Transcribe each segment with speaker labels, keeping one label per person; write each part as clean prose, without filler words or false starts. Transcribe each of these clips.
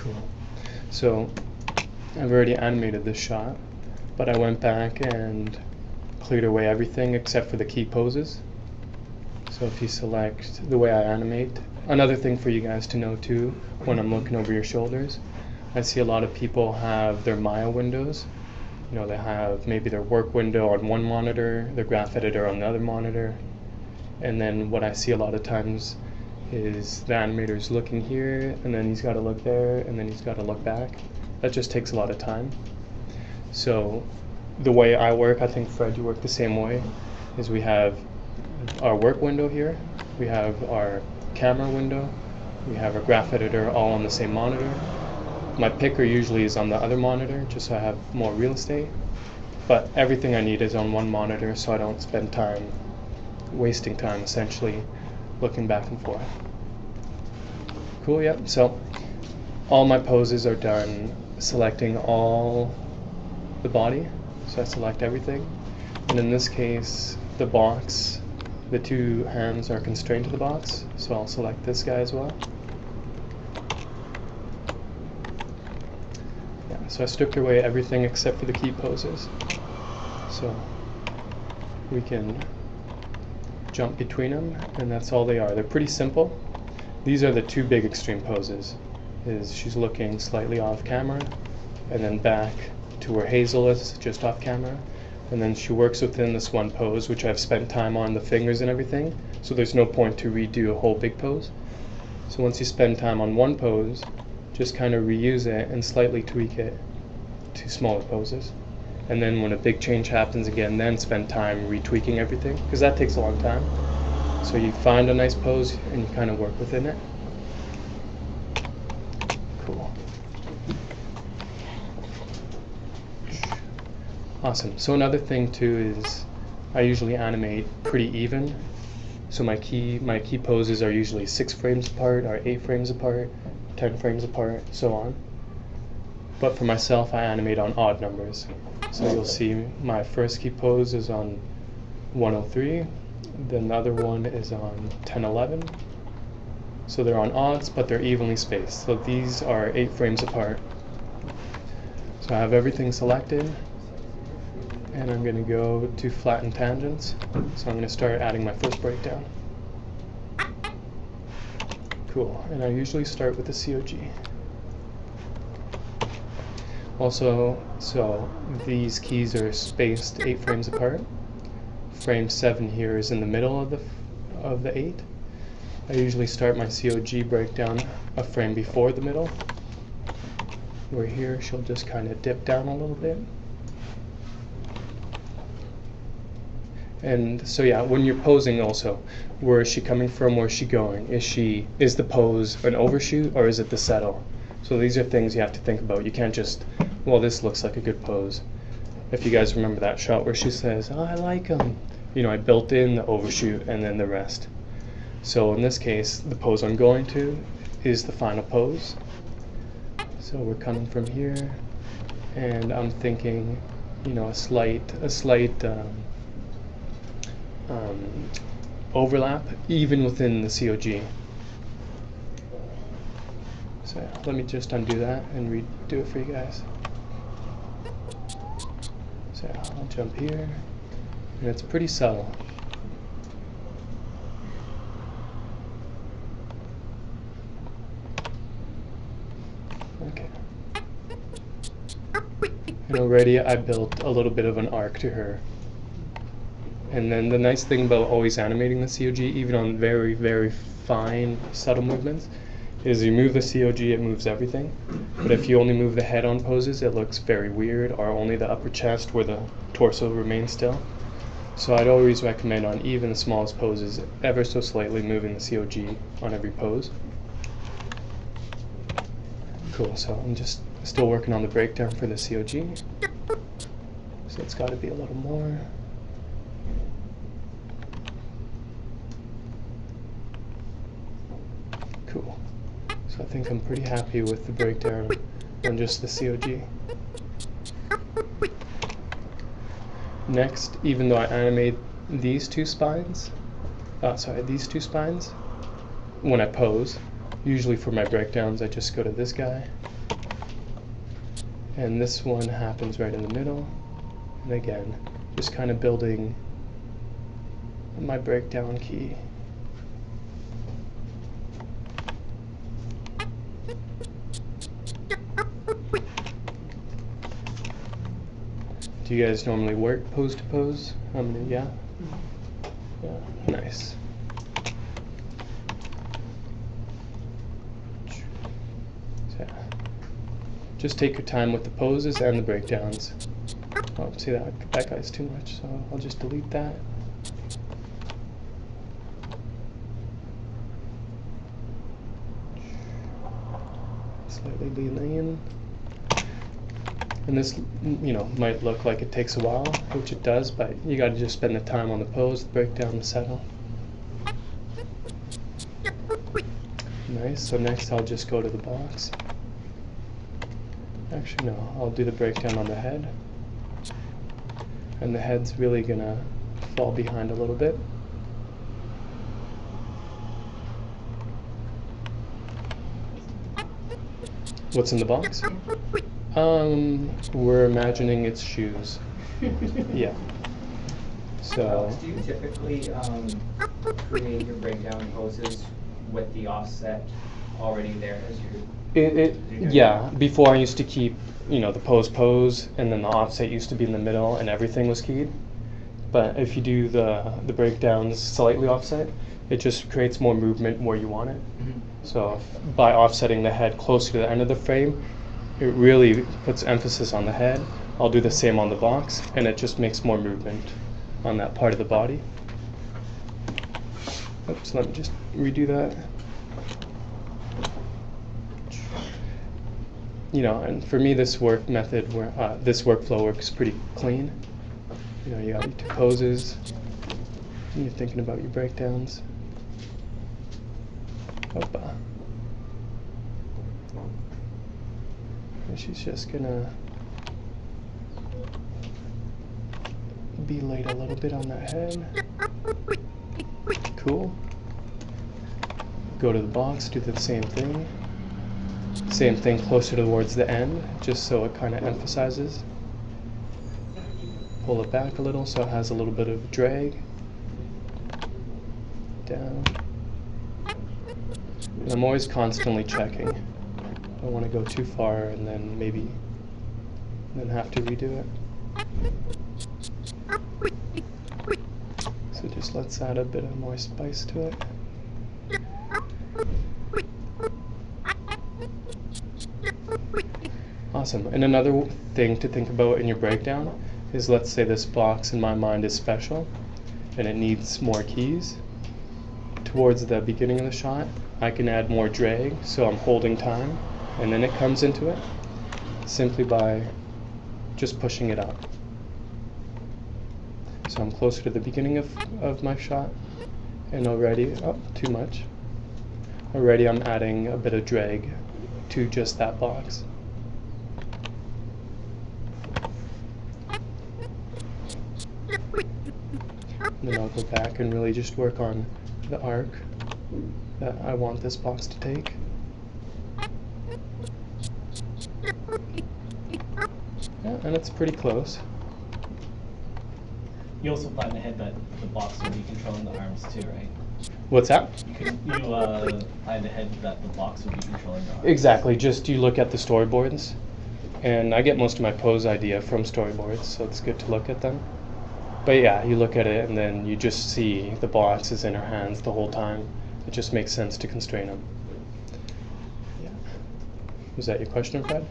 Speaker 1: Cool. So I've already animated this shot, but I went back and cleared away everything except for the key poses. So if you select the way I animate, another thing for you guys to know too, when I'm looking over your shoulders, I see a lot of people have their Maya windows. You know, they have maybe their work window on one monitor, their graph editor on the other monitor, and then what I see a lot of times is the animator's looking here, and then he's got to look there, and then he's got to look back. That just takes a lot of time. So the way I work, I think Fred, you work the same way, is we have our work window here, we have our camera window, we have our graph editor all on the same monitor. My picker usually is on the other monitor, just so I have more real estate, but everything I need is on one monitor, so I don't spend time wasting time essentially looking back and forth. Cool, yep. So all my poses are done selecting all the body. So I select everything. And in this case, the box, the two hands are constrained to the box. So I'll select this guy as well. Yeah, so I stripped away everything except for the key poses. So we can jump between them, and that's all they are. They're pretty simple. These are the two big extreme poses. Is she's looking slightly off camera, and then back to where Hazel is, just off camera. And then she works within this one pose, which I've spent time on the fingers and everything, so there's no point to redo a whole big pose. So once you spend time on one pose, just kind of reuse it and slightly tweak it to smaller poses. And then when a big change happens again, then spend time retweaking everything, because that takes a long time. So you find a nice pose and you kind of work within it. Cool. Awesome. So another thing too is I usually animate pretty even. So my key poses are usually 6 frames apart, or 8 frames apart, 10 frames apart, so on. But for myself, I animate on odd numbers. So you'll see my first key pose is on 103, then the other one is on 1011. So they're on odds, but they're evenly spaced. So these are 8 frames apart. So I have everything selected, and I'm going to go to flatten tangents. So I'm going to start adding my first breakdown. Cool, and I usually start with the COG. Also, so these keys are spaced 8 frames apart. Frame 7 here is in the middle of the 8. I usually start my COG breakdown a frame before the middle, where here she'll just kind of dip down a little bit. And so yeah, when you're posing also, where is she coming from, where is she going? Is the pose an overshoot, or is it the settle? So these are things you have to think about. You can't just, well, this looks like a good pose. If you guys remember that shot where she says, oh, I like him. You know, I built in the overshoot and then the rest. So in this case, the pose I'm going to is the final pose. So we're coming from here, and I'm thinking, you know, a slight overlap, even within the COG. So yeah, let me just undo that and redo it for you guys. So yeah, I'll jump here, and it's pretty subtle. Okay. And already I built a little bit of an arc to her. And then the nice thing about always animating the COG, even on very, very fine, subtle movements, is you move the COG, it moves everything. But if you only move the head on poses, it looks very weird, or only the upper chest where the torso remains still. So I'd always recommend on even the smallest poses, ever so slightly moving the COG on every pose. Cool, so I'm just still working on the breakdown for the COG. So it's got to be a little more. Cool. So I think I'm pretty happy with the breakdown on just the COG. Next, even though I animate these two spines, when I pose, Usually for my breakdowns, I just go to this guy. And this one happens right in the middle. And again, just kind of building my breakdown key. Do you guys normally work pose to pose? Yeah? Yeah, nice. So, yeah. Just take your time with the poses and the breakdowns. Oh, see that guy's too much, so I'll just delete that. Slightly lean. And this, might look like it takes a while, which it does, but you gotta just spend the time on the pose, the breakdown, the settle. Nice, so next I'll just go to the box. Actually, no, I'll do the breakdown on the head. And the head's really gonna fall behind a little bit. What's in the box? We're imagining it's shoes. Yeah. So.
Speaker 2: Do you typically create your breakdown poses with the offset already there as your?
Speaker 1: Yeah. Before I used to keep, the pose, and then the offset used to be in the middle, and everything was keyed. But if you do the breakdowns slightly offset, it just creates more movement where you want it.
Speaker 2: Mm-hmm.
Speaker 1: So by offsetting the head closer to the end of the frame, it really puts emphasis on the head. I'll do the same on the box, and it just makes more movement on that part of the body. Oops, let me just redo that. And for me, this work method, this workflow works pretty clean. You got your two poses, and you're thinking about your breakdowns. Opa. And she's just gonna be laid a little bit on that head. Cool. Go to the box, do the same thing. Same thing closer towards the end, just so it kind of emphasizes. Pull it back a little so it has a little bit of drag. Down. And I'm always constantly checking. I don't want to go too far and then then have to redo it. So just let's add a bit of more spice to it. Awesome. And another thing to think about in your breakdown is, let's say this box in my mind is special and it needs more keys. Towards the beginning of the shot, I can add more drag, so I'm holding time, and then it comes into it simply by just pushing it up. So I'm closer to the beginning of my shot, and already, too much. Already I'm adding a bit of drag to just that box. And then I'll go back and really just work on the arc that I want this box to take. Yeah, and it's pretty close.
Speaker 3: You also plan ahead that the box will be controlling the arms too, right?
Speaker 1: What's that?
Speaker 3: You plan ahead that the box will be controlling the arms.
Speaker 1: Exactly, just you look at the storyboards, and I get most of my pose idea from storyboards, so it's good to look at them. But yeah, you look at it and then you just see the box is in her hands the whole time. It just makes sense to constrain them. Yeah. Was that your question, Fred?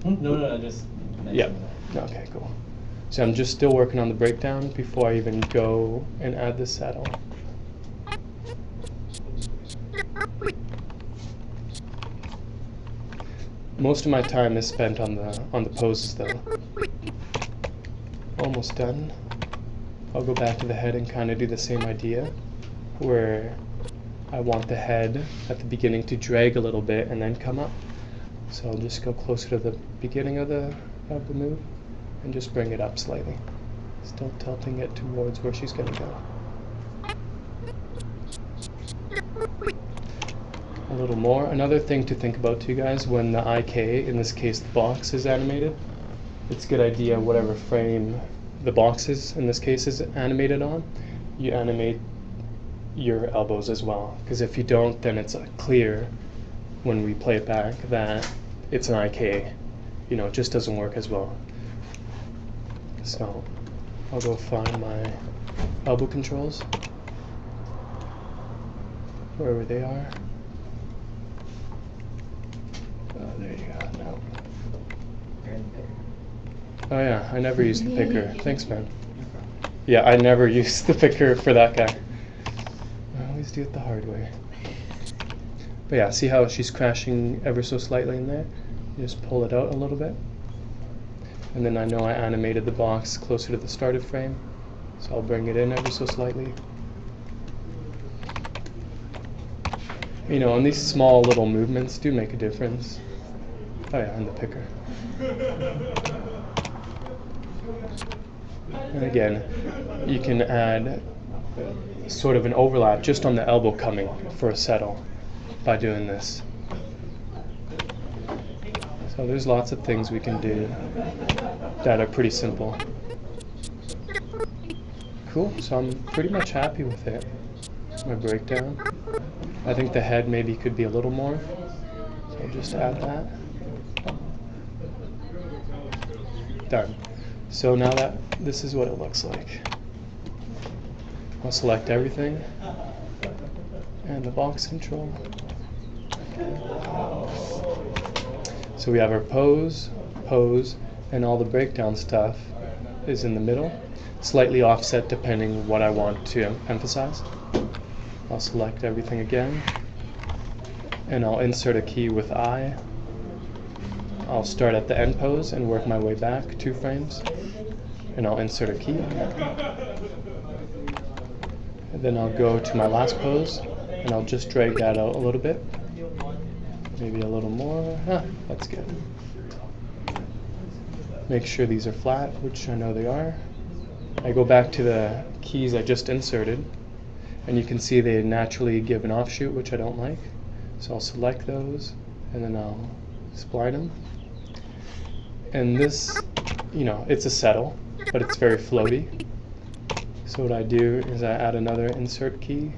Speaker 3: No, just
Speaker 1: Yeah. Okay, cool. So I'm just still working on the breakdown before I even go and add the saddle. Most of my time is spent on the poses though. Almost done. I'll go back to the head and kind of do the same idea, where I want the head at the beginning to drag a little bit and then come up. So I'll just go closer to the beginning of the move and just bring it up slightly. Still tilting it towards where she's going to go. a little more. Another thing to think about too, guys, when the IK, in this case the box, is animated, it's a good idea whatever frame the box is, in this case, is animated on, you animate your elbows as well. Because if you don't, then it's clear when we play it back that it's an IK. You know, it just doesn't work as well. So I'll go find my elbow controls, wherever they are. There you go. No. Oh yeah, I never used the picker. Thanks, man. Yeah, I never used the picker for that guy. I always do it the hard way. But yeah, see how she's crashing ever so slightly in there? You just pull it out a little bit. And then I know I animated the box closer to the started frame, so I'll bring it in ever so slightly. You know, and these small little movements do make a difference. Oh yeah, and the picker. And again, you can add sort of an overlap just on the elbow coming for a settle by doing this. So there's lots of things we can do that are pretty simple. Cool, so I'm pretty much happy with it. My breakdown. I think the head maybe could be a little more, so I'll just add that. Done. So now that this is what it looks like. I'll select everything and the box control. So we have our pose, and all the breakdown stuff is in the middle, slightly offset depending what I want to emphasize. I'll select everything again, and I'll insert a key with I. I'll start at the end pose and work my way back 2 frames, and I'll insert a key. And then I'll go to my last pose, and I'll just drag that out a little bit. Maybe a little more. That's good. Make sure these are flat, which I know they are. I go back to the keys I just inserted, and you can see they naturally give an offshoot, which I don't like. So I'll select those, and then I'll spline them. And this, you know, it's a settle, but it's very floaty. So what I do is I add another insert key,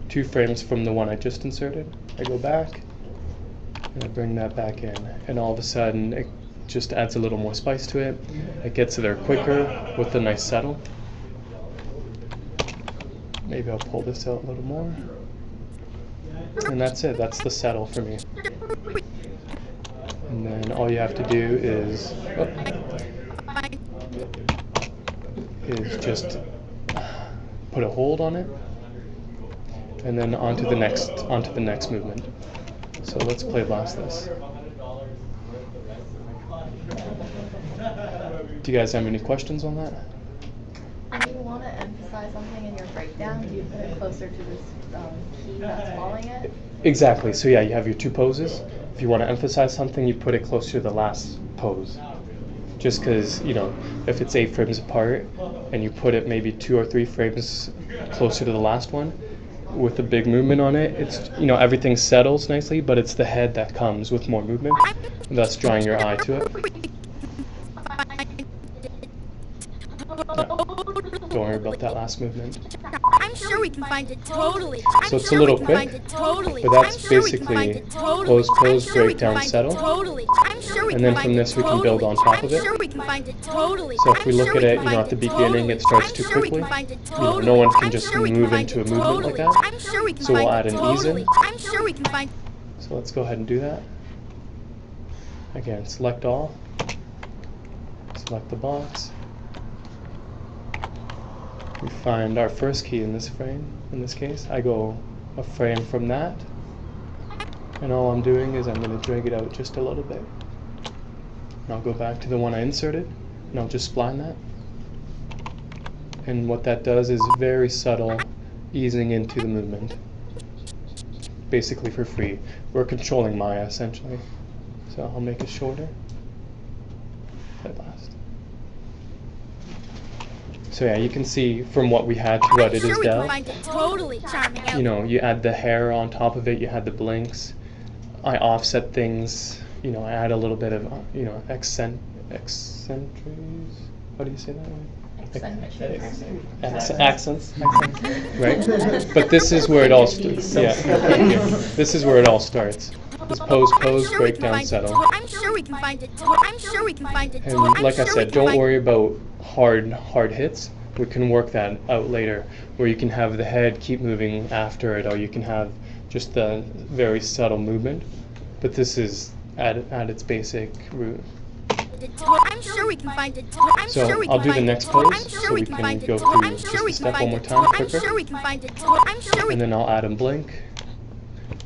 Speaker 1: 2 frames from the one I just inserted. I go back, and I bring that back in, and all of a sudden it just adds a little more spice to it. It gets there quicker with a nice settle. Maybe I'll pull this out a little more. And that's it, that's the settle for me. And then all you have to do is just put a hold on it, and then onto the next movement. So let's play blast this. Do you guys have any questions on that?
Speaker 4: When you want to emphasize something in your breakdown, do you put it closer to this key that's following it?
Speaker 1: Exactly. So yeah, you have your 2 poses. If you want to emphasize something, you put it closer to the last pose. Just because, you know, if it's 8 frames apart and you put it maybe 2 or 3 frames closer to the last one with a big movement on it, it's, you know, everything settles nicely, but it's the head that comes with more movement, thus drawing your eye to it. Don't worry about that last movement.
Speaker 5: I'm sure we can find it totally.
Speaker 1: So it's a little quick, but that's basically pose, pose, breakdown, settle. And then from this we can build on top of it. So if we look at it, you know, at the beginning it starts too quickly. You know, no one can just move into a movement like that. So we'll add an ease in. So let's go ahead and do that. Again, select all. Select the box. We find our first key in this frame. In this case, I go a frame from that, and all I'm doing is I'm going to drag it out just a little bit. And I'll go back to the one I inserted, and I'll just spline that. And what that does is very subtle easing into the movement, basically for free. We're controlling Maya essentially. So I'll make it shorter. Play blast. So yeah, you can see from what we had to what
Speaker 5: I'm
Speaker 1: it
Speaker 5: sure
Speaker 1: is
Speaker 5: we can
Speaker 1: now.
Speaker 5: find it totally charming out.
Speaker 1: You know, you add the hair on top of it, you had the blinks. I offset things, you know, I add a little bit of, you know, accents. How do you say that one? Accents, right? But this is where it all starts. Yeah, this is where it all starts. This pose, breakdown, settle.
Speaker 5: I'm sure we can find it. I'm sure we can find it.
Speaker 1: And like I said, don't worry about hard hits. We can work that out later, where you can have the head keep moving after it, or you can have just the very subtle movement. But this is at its basic root.
Speaker 5: I'm sure we can find it. I'm
Speaker 1: So
Speaker 5: sure we
Speaker 1: I'll
Speaker 5: can
Speaker 1: do the
Speaker 5: find
Speaker 1: next
Speaker 5: it.
Speaker 1: pose,
Speaker 5: I'm sure
Speaker 1: so
Speaker 5: we
Speaker 1: we
Speaker 5: can
Speaker 1: can
Speaker 5: find it.
Speaker 1: go through
Speaker 5: I'm
Speaker 1: just
Speaker 5: sure
Speaker 1: the
Speaker 5: we can
Speaker 1: step
Speaker 5: find
Speaker 1: one more
Speaker 5: it.
Speaker 1: time
Speaker 5: I'm
Speaker 1: quicker.
Speaker 5: sure we can find it. I'm sure we
Speaker 1: And then I'll add a blink.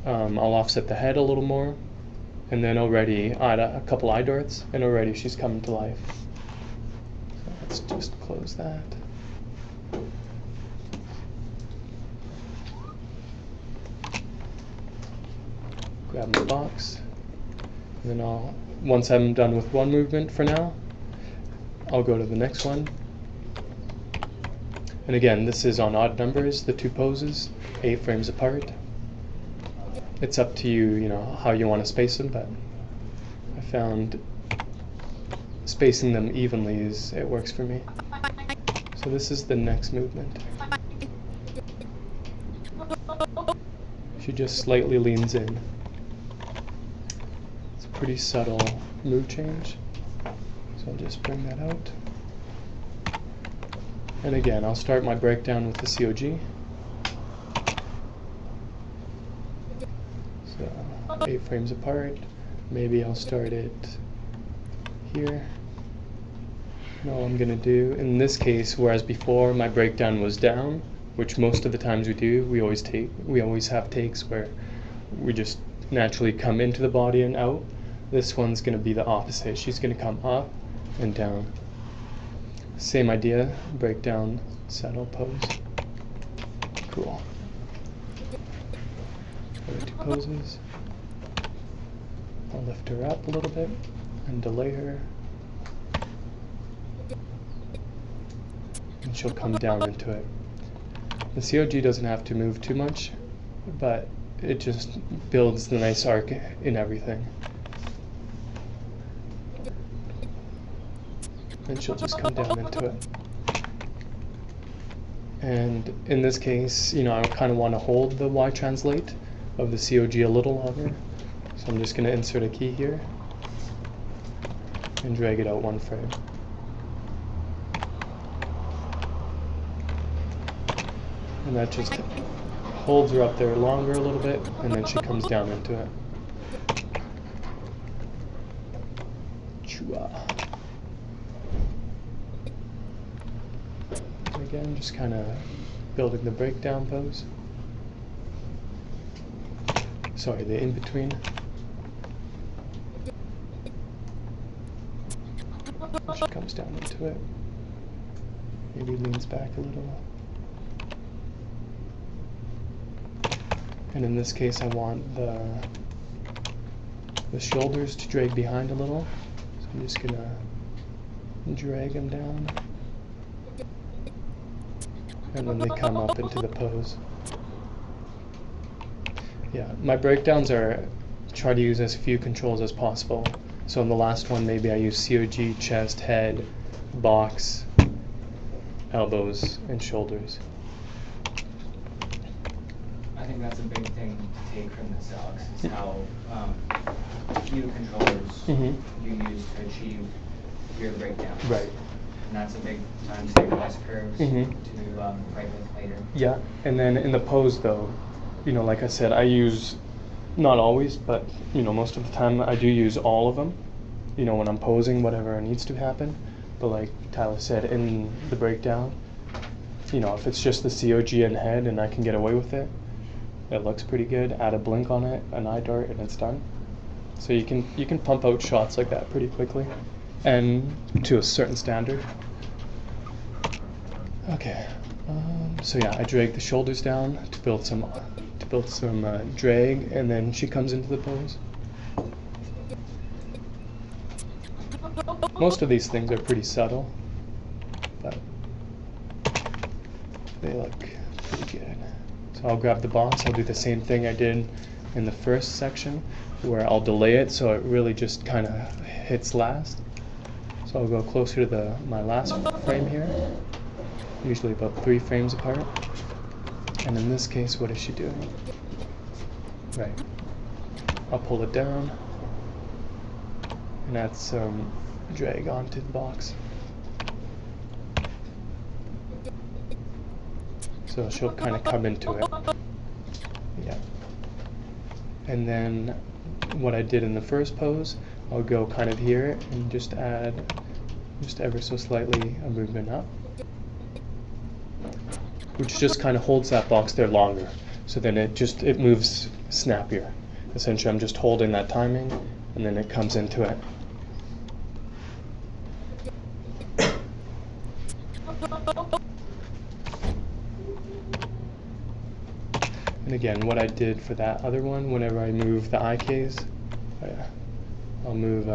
Speaker 1: I'll offset the head a little more, and then already add a couple eye darts, and already she's coming to life. So let's just close that. Grab my box, and then once I'm done with one movement for now, I'll go to the next one. And again, this is on odd numbers, the two poses, 8 frames apart. It's up to you, you know, how you want to space them, but I found spacing them evenly it works for me. So this is the next movement. She just slightly leans in. It's a pretty subtle move change. So I'll just bring that out. And again, I'll start my breakdown with the COG. So 8 frames apart. Maybe I'll start it here. And all I'm gonna do in this case, whereas before my breakdown was down, which most of the times we do, we always have takes where we just naturally come into the body and out. This one's gonna be the opposite. She's gonna come up and down. Same idea, breakdown, settle, pose. Cool. Other two poses. I'll lift her up a little bit and delay her. And she'll come down into it. The COG doesn't have to move too much, but it just builds the nice arc in everything. And she'll just come down into it. And in this case, you know, I kind of want to hold the Y translate of the COG a little longer. So I'm just going to insert a key here and drag it out 1 frame. And that just holds her up there longer a little bit, and then she comes down into it. Chua. Again, just kind of building the breakdown pose. Sorry, the in-between. She comes down into it. Maybe leans back a little. And in this case, I want the shoulders to drag behind a little. So I'm just gonna drag them down. And then they come up into the pose. Yeah, my breakdowns are try to use as few controls as possible. So in the last one, maybe I use COG, chest, head, box, elbows, and shoulders.
Speaker 2: I think that's a big thing to take from this, Alex, is how few controllers you use to achieve your breakdowns.
Speaker 1: Right.
Speaker 2: And that's a big time saver, less curves to write with later.
Speaker 1: Yeah, and then in the pose though, you know, like I said, I use, not always, but you know, most of the time I do use all of them, you know, when I'm posing, whatever needs to happen. But like Tyler said, in the breakdown, you know, if it's just the COG and head and I can get away with it, it looks pretty good. Add a blink on it, an eye dart, and it's done. So you can pump out shots like that pretty quickly, and to a certain standard. Okay, so yeah, I drag the shoulders down to build some drag, and then she comes into the pose. Most of these things are pretty subtle, but They look pretty good. So I'll grab the box, I'll do the same thing I did in the first section, where I'll delay it so it really just kind of hits last. So I'll go closer to my last frame here, usually about 3 frames apart. And in this case, what is she doing? Right. I'll pull it down and add some drag onto the box. So she'll kind of come into it. Yeah. And then what I did in the first pose, I'll go kind of here and just add just ever so slightly a movement up, which just kind of holds that box there longer. So then it moves snappier. Essentially, I'm just holding that timing and then it comes into it. And again, what I did for that other one, whenever I move the IKs, I'll move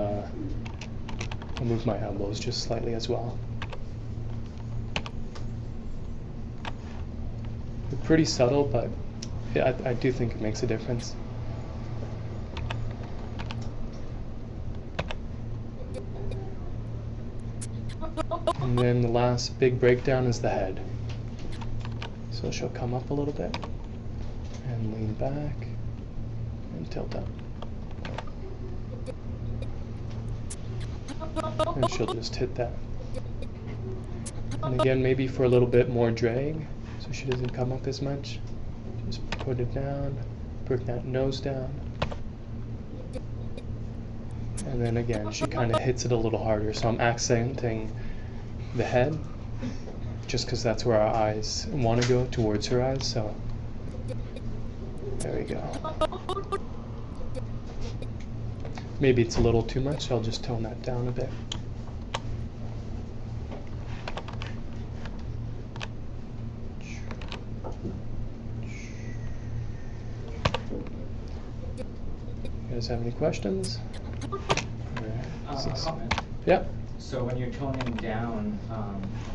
Speaker 1: my elbows just slightly as well. They're pretty subtle, but I do think it makes a difference. And then the last big breakdown is the head. So she'll come up a little bit and lean back and tilt up. And she'll just hit that. And again, maybe for a little bit more drag, so she doesn't come up as much. Just put it down, bring that nose down. And then again, she kind of hits it a little harder, so I'm accenting the head, just because that's where our eyes want to go, towards her eyes, so there we go. Maybe it's a little too much, so I'll just tone that down a bit. You guys have any questions?
Speaker 2: Comment.
Speaker 1: Yep.
Speaker 2: So when you're toning down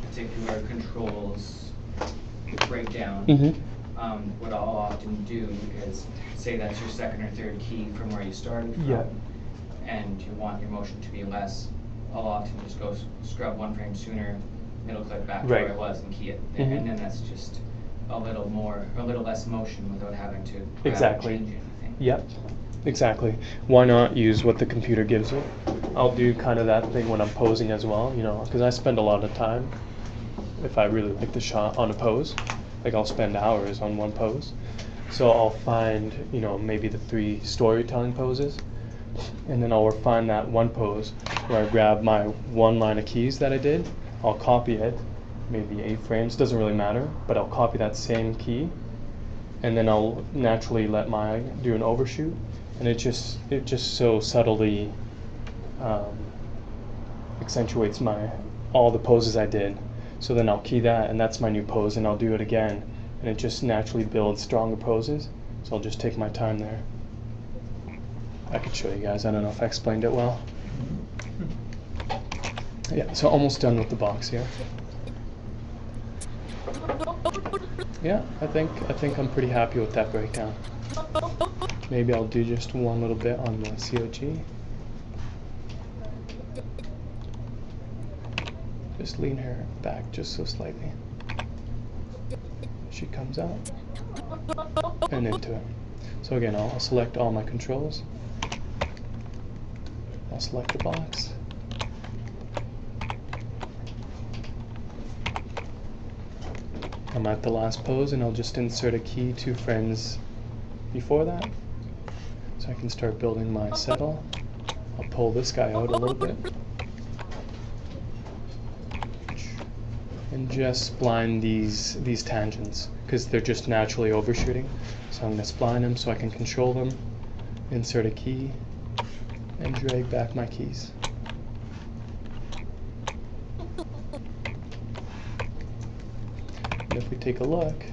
Speaker 2: particular controls breakdown, what I'll often do is say that's your second or third key from where you started from, and you want your motion to be less. I'll often just go scrub 1 frame sooner, middle click back to where I was and key it, and then that's just a little less motion without having to change anything.
Speaker 1: Yep. Exactly. Why not use what the computer gives you? I'll do kind of that thing when I'm posing as well, you know, because I spend a lot of time, if I really like the shot, on a pose. Like I'll spend hours on one pose. So I'll find, you know, maybe the 3 storytelling poses, and then I'll refine that one pose where I grab my 1 line of keys that I did, I'll copy it, maybe 8 frames, doesn't really matter, but I'll copy that same key, and then I'll naturally let mine do an overshoot. And it just so subtly accentuates all the poses I did. So then I'll key that, and that's my new pose, and I'll do it again, and it just naturally builds stronger poses. So I'll just take my time there. I could show you guys. I don't know if I explained it well. Yeah, so almost done with the box here. Yeah, I think I'm pretty happy with that breakdown. Maybe I'll do just one little bit on the COG. Just lean her back just so slightly. She comes out and into it. So again, I'll select all my controls. I'll select the box. I'm at the last pose, and I'll just insert a key 2 frames before that. So I can start building my settle. I'll pull this guy out a little bit. And just spline these tangents, because they're just naturally overshooting. So I'm going to spline them so I can control them, insert a key, and drag back my keys. And if we take a look,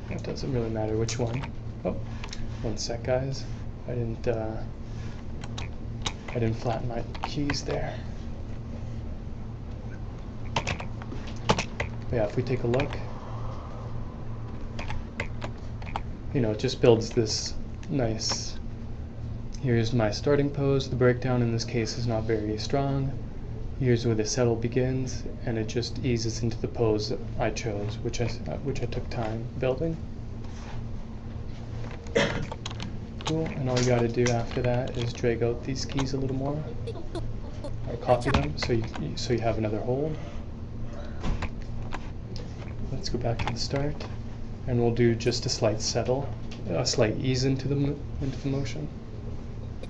Speaker 1: it doesn't really matter which one. Oh, one sec, guys. I didn't flatten my keys there. But yeah, if we take a look, you know, it just builds this nice, here's my starting pose. The breakdown in this case is not very strong. Here's where the settle begins, and it just eases into the pose that I chose, which I took time building. Cool, and all you gotta do after that is drag out these keys a little more, or copy them, so you have another hold. Let's go back to the start, and we'll do just a slight settle, a slight ease into the motion.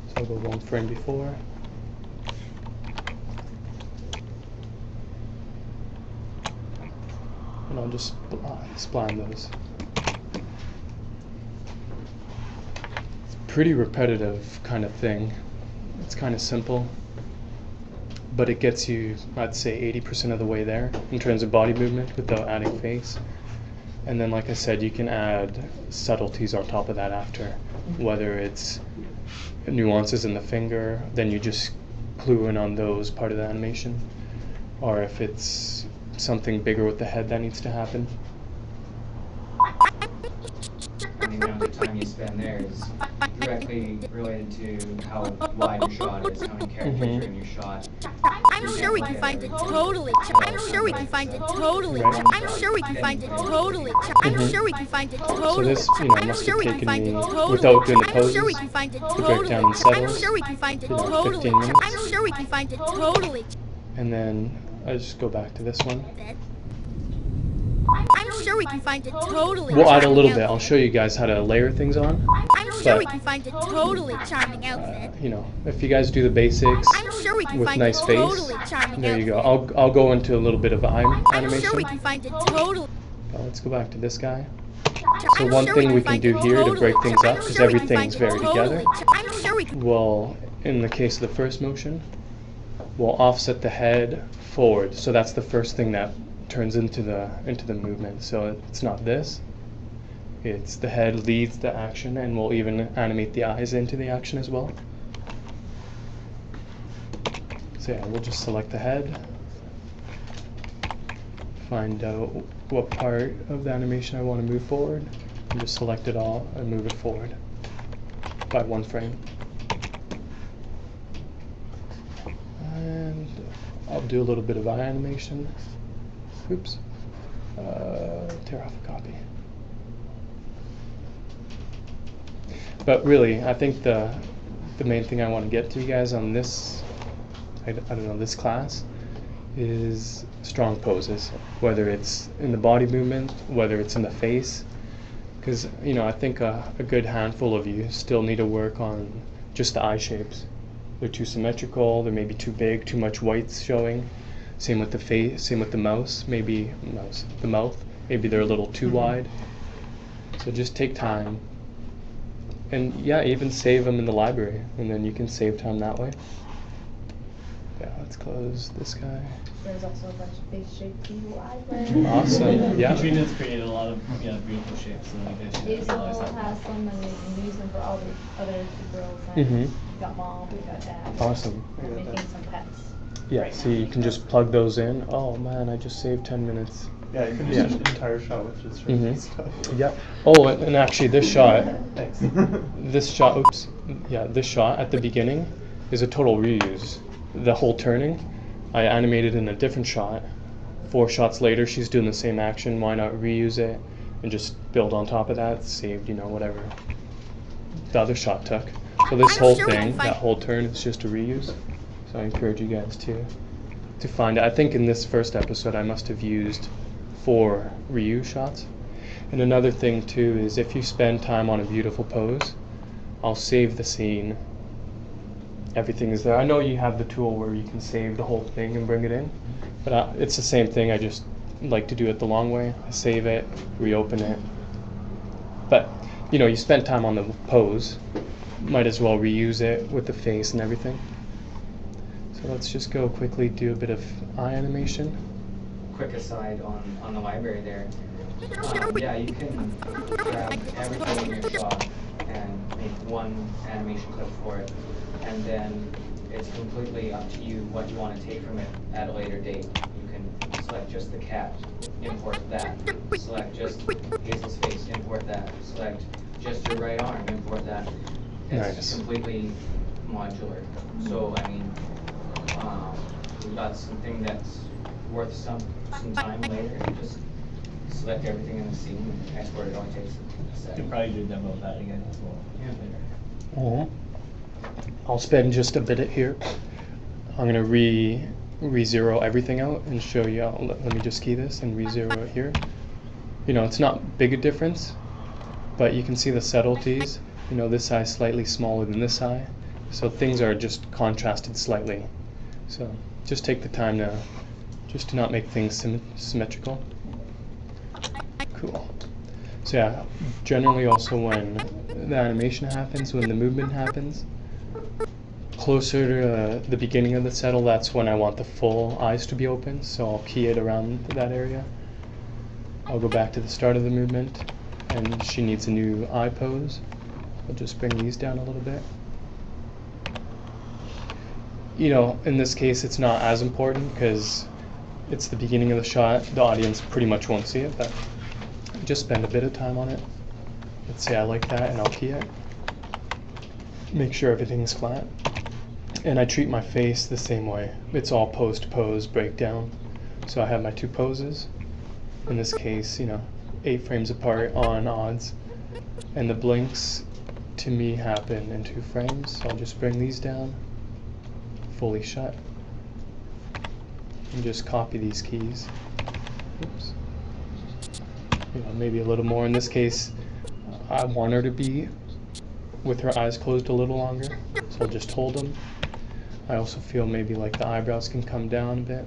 Speaker 1: So I'll go one frame before. And I'll just spline those. It's a pretty repetitive kind of thing. It's kind of simple, but it gets you, I'd say, 80% of the way there in terms of body movement without adding face. And then, like I said, you can add subtleties on top of that after, whether it's nuances in the finger, then you just clue in on those part of the animation, or if it's something bigger with the head that needs to happen.
Speaker 2: I mean, the amount of time you spend there is directly related to how wide your shot is, how many characters are in your shot.
Speaker 5: I'm sure we can find it totally. I'm sure we can find it totally. I'm sure we can find it totally. I'm sure we can find it
Speaker 1: So
Speaker 5: totally.
Speaker 1: this, you know, must have taken me, without doing the
Speaker 5: I'm sure we
Speaker 1: poses,
Speaker 5: can find it
Speaker 1: the
Speaker 5: totally.
Speaker 1: breakdown and settles,
Speaker 5: I'm sure we can find it
Speaker 1: you know,
Speaker 5: totally.
Speaker 1: 15 minutes.
Speaker 5: I'm sure we can find it totally.
Speaker 1: And then I just go back to this one.
Speaker 5: I'm sure we can find it totally.
Speaker 1: We'll add a little
Speaker 5: charming
Speaker 1: bit. I'll show you guys how to layer things on.
Speaker 5: I'm sure we
Speaker 1: but,
Speaker 5: can find it totally charming outfit.
Speaker 1: You know, if you guys do the basics
Speaker 5: I'm sure we can
Speaker 1: with
Speaker 5: find
Speaker 1: nice
Speaker 5: it
Speaker 1: face,
Speaker 5: totally charming
Speaker 1: there you go.
Speaker 5: outfit.
Speaker 1: I'll go into a little bit of eye
Speaker 5: I'm
Speaker 1: animation.
Speaker 5: sure we can find it totally.
Speaker 1: Let's go back to this guy.
Speaker 5: I'm
Speaker 1: one
Speaker 5: sure
Speaker 1: thing we can
Speaker 5: find
Speaker 1: do
Speaker 5: it
Speaker 1: here to
Speaker 5: totally.
Speaker 1: break things up,
Speaker 5: I'm
Speaker 1: 'cause
Speaker 5: sure we can
Speaker 1: everything's
Speaker 5: find it
Speaker 1: very
Speaker 5: totally.
Speaker 1: together.
Speaker 5: I'm sure we can.
Speaker 1: Well, in the case of the first motion, we'll offset the head forward. So that's the first thing that turns into the movement. So it's not this. It's the head leads the action, and we'll even animate the eyes into the action as well. So yeah, we'll just select the head, find out what part of the animation I want to move forward, and just select it all and move it forward by one frame. And I'll do a little bit of eye animation. Oops. Tear off a copy. But really, I think the main thing I want to get to you guys on this, I don't know, this class, is strong poses. Whether it's in the body movement, whether it's in the face. Because, you know, I think a good handful of you still need to work on just the eye shapes. They're too symmetrical, they're maybe too big, too much whites showing. Same with the face, same with the mouth, maybe they're a little too wide. So just take time. And yeah, even save them in the library, and then you can save time that way. Yeah, let's close this guy.
Speaker 4: There's also a bunch of face shapes in the library.
Speaker 1: Awesome, yeah.
Speaker 3: Katrina's created a lot of beautiful shapes, so I guess she
Speaker 4: Isabel
Speaker 3: always have
Speaker 4: has some, and we can use them for all the other girls.
Speaker 1: Mhm.
Speaker 4: We got mom, we got dad.
Speaker 1: Awesome.
Speaker 4: We're making some pets.
Speaker 1: Yeah,
Speaker 4: right
Speaker 1: so
Speaker 4: now.
Speaker 1: you can just plug those in. Oh man, I just saved 10 minutes.
Speaker 6: Yeah, you can
Speaker 1: Yeah.
Speaker 6: just an entire shot with just certain stuff.
Speaker 1: Yeah. Oh, and actually this shot,
Speaker 6: Thanks.
Speaker 1: this shot at the beginning is a total reuse. The whole turning, I animated in a different shot. 4 shots later, she's doing the same action. Why not reuse it and just build on top of that? Saved, you know, whatever the other shot took. So this whole thing, that whole turn, is just a reuse. So I encourage you guys to find it. I think in this first episode, I must have used 4 reuse shots. And another thing too is if you spend time on a beautiful pose, I'll save the scene. Everything is there. I know you have the tool where you can save the whole thing and bring it in, but it's the same thing. I just like to do it the long way. I save it, reopen it. But you know, you spent time on the pose, might as well reuse it with the face and everything. So let's just go quickly do a bit of eye animation.
Speaker 2: Quick aside on the library there. Yeah, you can grab everything in your shot and make one animation clip for it, and then it's completely up to you what you want to take from it at a later date. You can select just the cat import that. Select just Hazel's face, import that. Select just your right arm, import that. It's
Speaker 1: Nice.
Speaker 2: completely modular. So, I mean, we've got something that's worth some time later. Just select everything in the scene and export it. It only takes a
Speaker 3: You
Speaker 2: second.
Speaker 3: can probably do a demo of that again as well.
Speaker 2: Yeah.
Speaker 3: Later.
Speaker 1: I'll spend just a bit here. I'm gonna re-zero everything out and show you. Let me just key this and re-zero it here. You know, it's not big a difference, but you can see the subtleties. You know, this eye is slightly smaller than this eye, so things are just contrasted slightly. So just take the time to not make things symmetrical. Cool. So yeah, generally also when the animation happens, when the movement happens, closer to the beginning of the settle, that's when I want the full eyes to be open, so I'll key it around that area. I'll go back to the start of the movement, and she needs a new eye pose. I'll just bring these down a little bit. You know, in this case it's not as important because it's the beginning of the shot. The audience pretty much won't see it, but just spend a bit of time on it. Let's say I like that, and I'll key it. Make sure everything is flat. And I treat my face the same way. It's all pose to pose breakdown. So I have my two poses. In this case, you know, 8 frames apart on odds. And the blinks to me happen in 2 frames. So I'll just bring these down, fully shut, and just copy these keys. Oops. You know, maybe a little more. In this case, I want her to be with her eyes closed a little longer, so I'll just hold them. I also feel maybe like the eyebrows can come down a bit,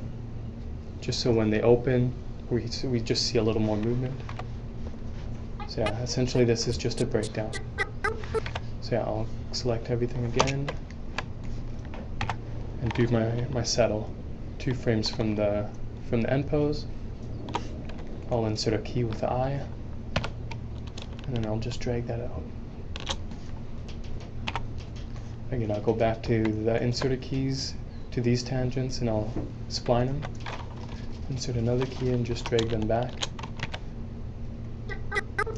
Speaker 1: just so when they open, we just see a little more movement. So yeah, essentially this is just a breakdown. So yeah, I'll select everything again and do my settle. 2 frames from the end pose. I'll insert a key with the eye, and then I'll just drag that out. Again, I'll go back to the inserted keys to these tangents, and I'll spline them. Insert another key and just drag them back.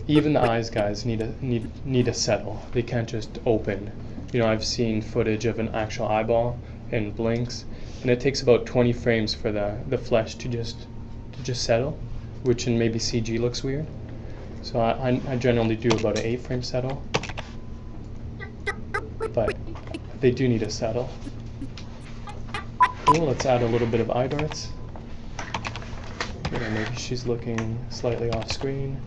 Speaker 1: Even the eyes, guys, need a settle. They can't just open. You know, I've seen footage of an actual eyeball and blinks, and it takes about 20 frames for the flesh to just settle, which in maybe CG looks weird. So I generally do about an 8-frame settle, but they do need a settle. Cool, let's add a little bit of eye darts. You know, maybe she's looking slightly off screen.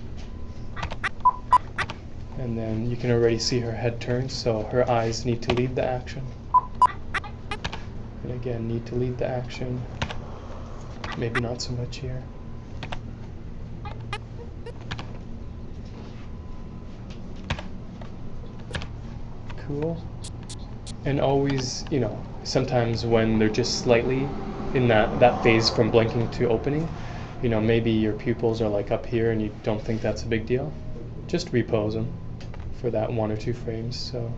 Speaker 1: And then you can already see her head turn, so her eyes need to lead the action. And again, need to lead the action. Maybe not so much here. Cool. And always, you know, sometimes when they're just slightly in that phase from blinking to opening, you know, maybe your pupils are like up here and you don't think that's a big deal, just repose them for that 1 or 2 frames so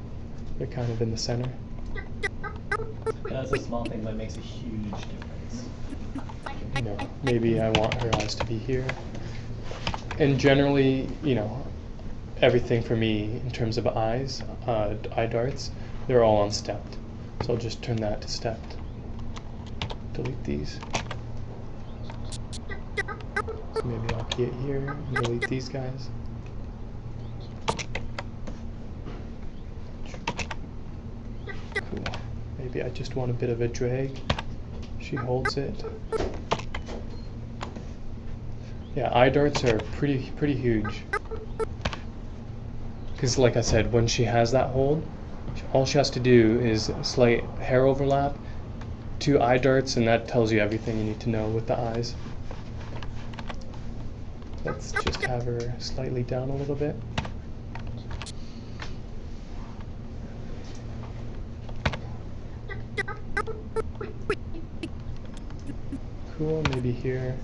Speaker 1: they're kind of in the center.
Speaker 3: Yeah, that's a small thing, but it makes a huge difference.
Speaker 1: You know, maybe I want her eyes to be here. And generally, you know, everything for me in terms of eyes, eye darts, they're all on stepped. So I'll just turn that to stepped. Delete these. So maybe I'll key it here and delete these guys. Cool. Maybe I just want a bit of a drag. She holds it. Yeah, eye darts are pretty huge. Because like I said, when she has that hold, all she has to do is a slight hair overlap, 2 eye darts, and that tells you everything you need to know with the eyes. Let's just have her slightly down a little bit. Cool, maybe here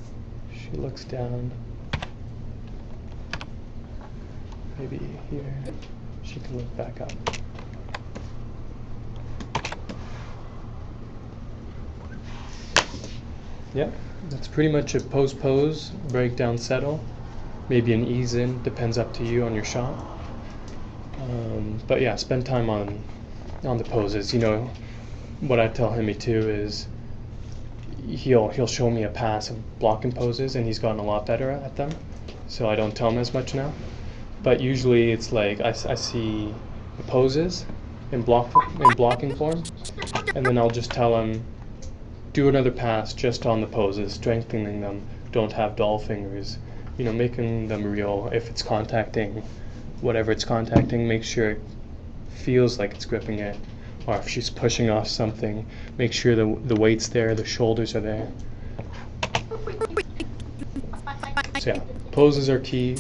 Speaker 1: she looks down. Maybe here she can look back up. Yeah, that's pretty much a pose, breakdown, settle. Maybe an ease in, depends up to you on your shot. But yeah, spend time on the poses. You know, what I tell him too is he'll show me a pass of blocking poses, and he's gotten a lot better at them. So I don't tell him as much now. But usually it's like I see the poses in blocking form, and then I'll just tell him, do another pass just on the poses, strengthening them. Don't have doll fingers. You know, making them real. If it's contacting whatever it's contacting, make sure it feels like it's gripping it. Or if she's pushing off something, make sure the weight's there, the shoulders are there. So yeah, poses are key,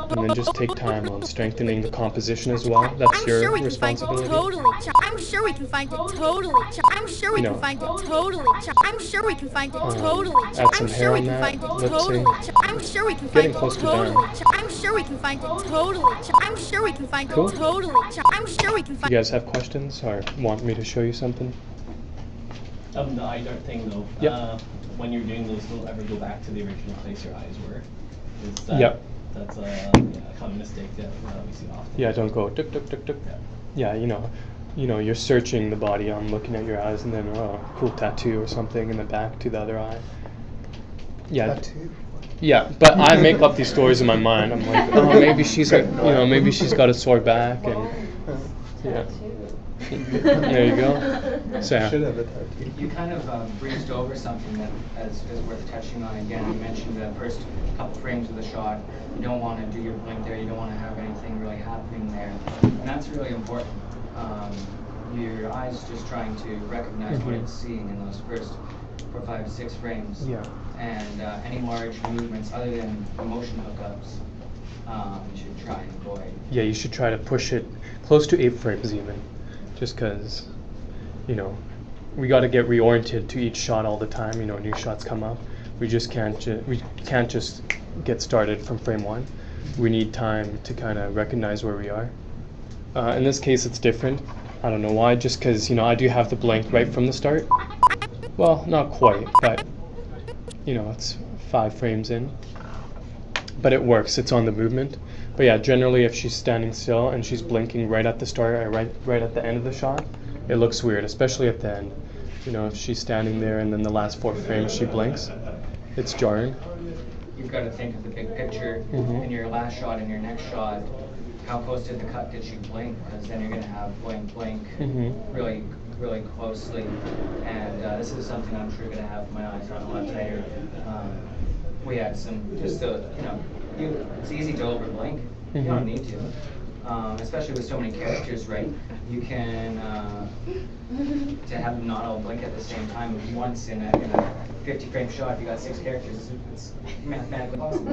Speaker 1: and then just take time on strengthening the composition as well. That's
Speaker 5: I'm
Speaker 1: your
Speaker 5: sure we can find it
Speaker 1: responsibility.
Speaker 5: totally. I'm sure we can find it totally. I'm sure we
Speaker 1: You
Speaker 5: can
Speaker 1: know,
Speaker 5: find it totally. I'm sure we can find it totally.
Speaker 1: add some
Speaker 5: I'm
Speaker 1: hair
Speaker 5: sure we
Speaker 1: on
Speaker 5: can
Speaker 1: that,
Speaker 5: find it
Speaker 1: lip
Speaker 5: totally.
Speaker 1: sync.
Speaker 5: I'm sure we can find
Speaker 1: Getting
Speaker 5: it
Speaker 1: close to done.
Speaker 5: totally. I'm sure we can find it totally. I'm sure we can find it
Speaker 1: Cool.
Speaker 5: totally. I'm sure we can
Speaker 1: You
Speaker 5: find
Speaker 1: guys have questions or want me to show you something?
Speaker 3: The eye dart thing though.
Speaker 1: Yep.
Speaker 3: When you're doing those, don't ever go back to the original place your eyes were. Is that,
Speaker 1: Yep.
Speaker 3: That's a common mistake that we see often.
Speaker 1: Yeah, don't go tuk tuk tuk tuk. Yeah, you know, you're searching the body. I'm looking at your eyes, and then cool tattoo or something in the back to the other eye. Yeah.
Speaker 6: Tattoo.
Speaker 1: Yeah, but I make up these stories in my mind. I'm like, oh, maybe she's maybe she's got a sore back, and yeah. There you go. So yeah.
Speaker 6: Should have a tattoo.
Speaker 2: You kind of breezed over something that is worth touching on again. You mentioned the first couple frames of the shot. You don't want to do your blink there. You don't want to have anything really happening there. And that's really important. Your eye's just trying to recognize what it's seeing in those first 4, 5, 6 frames.
Speaker 1: Yeah.
Speaker 2: And any large movements other than motion hookups, you should try and avoid.
Speaker 1: Yeah, you should try to push it close to 8 frames even, just because, we got to get reoriented to each shot all the time. New shots come up. We just can't just get started from frame 1. We need time to kind of recognize where we are. In this case, it's different. I don't know why. Just because I do have the blank right from the start. Well, not quite, but it's 5 frames in. But it works. It's on the movement. But yeah, generally, if she's standing still and she's blinking right at the start or right at the end of the shot, it looks weird, especially at the end. If she's standing there and then the last 4 frames she blinks, it's jarring.
Speaker 2: You've got to think of the big picture in your last shot and your next shot. How close to the cut did she blink? Because then you're going to have blink really, really closely. And this is something I'm sure going to have my eyes on a lot tighter. We had some, just to, it's easy to over blink. You don't need to. Especially with so many characters, right? You can, to have them not all blink at the same time once in a 50 frame shot, if you got 6 characters, it's mathematically possible.